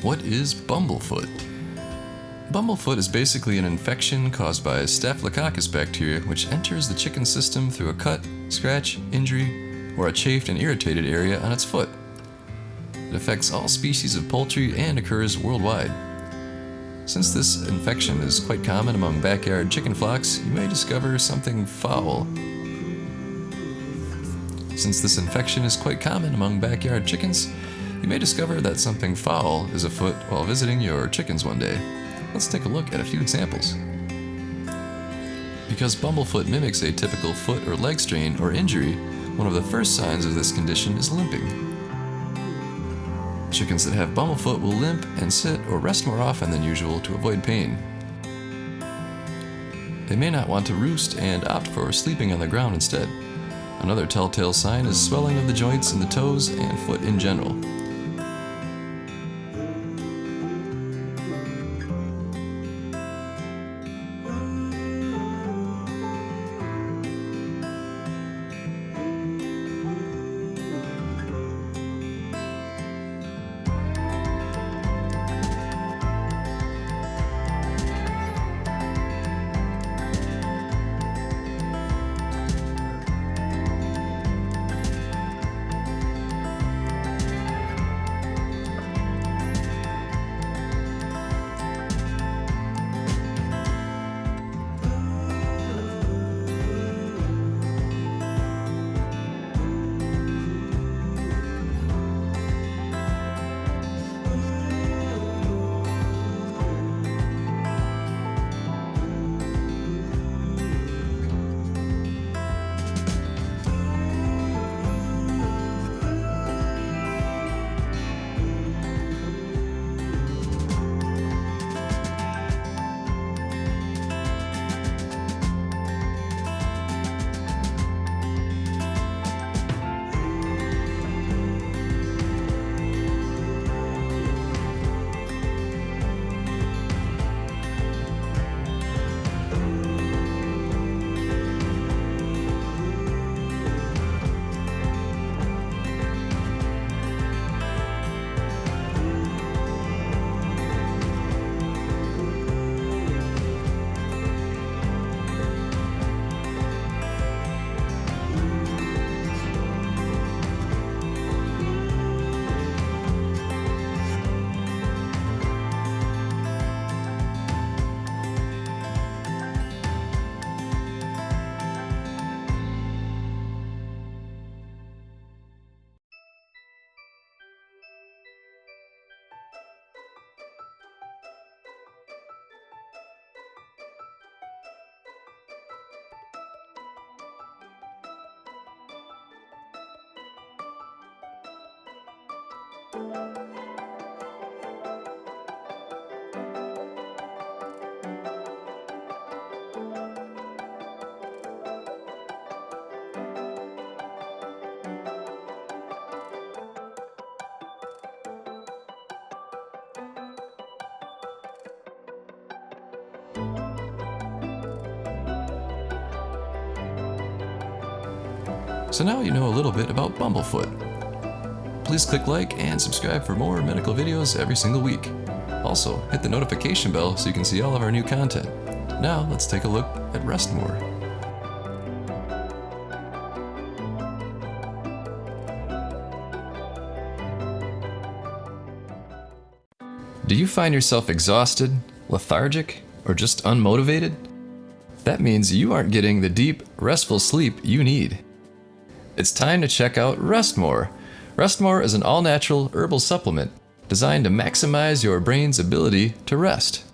What is Bumblefoot? Bumblefoot is basically an infection caused by Staphylococcus bacteria which enters the chicken system through a cut, scratch, injury, or a chafed and irritated area on its foot. It affects all species of poultry and occurs worldwide. Since this infection is quite common among backyard chicken flocks, you may discover something foul. Since this infection is quite common among backyard chickens, you may discover that something foul is afoot while visiting your chickens one day. Let's take a look at a few examples. Because Bumblefoot mimics a typical foot or leg strain or injury, one of the first signs of this condition is limping. Chickens that have Bumblefoot will limp and sit or rest more often than usual to avoid pain. They may not want to roost and opt for sleeping on the ground instead. Another telltale sign is swelling of the joints in the toes and foot in general. So now you know a little bit about Bumblefoot. Please click like and subscribe for more medical videos every single week. Also, hit the notification bell so you can see all of our new content. Now let's take a look at Restmore. Do you find yourself exhausted, lethargic, or just unmotivated? That means you aren't getting the deep, restful sleep you need. It's time to check out Restmore. Restmore is an all-natural herbal supplement designed to maximize your brain's ability to rest.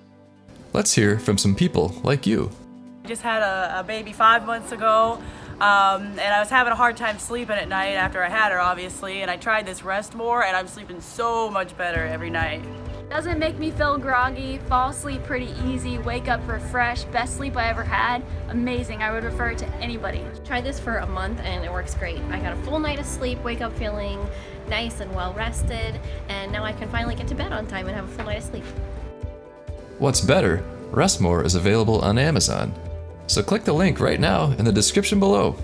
Let's hear from some people like you. I just had a baby 5 months ago, and I was having a hard time sleeping at night after I had her, obviously, and I tried this Restmore, and I'm sleeping so much better every night. Doesn't make me feel groggy, fall asleep pretty easy, wake up refreshed, best sleep I ever had. Amazing, I would refer it to anybody. Tried this for a month and it works great. I got a full night of sleep, wake up feeling nice and well rested, and now I can finally get to bed on time and have a full night of sleep. What's better, Restmore is available on Amazon. So click the link right now in the description below.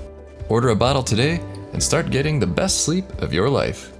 Order a bottle today and start getting the best sleep of your life.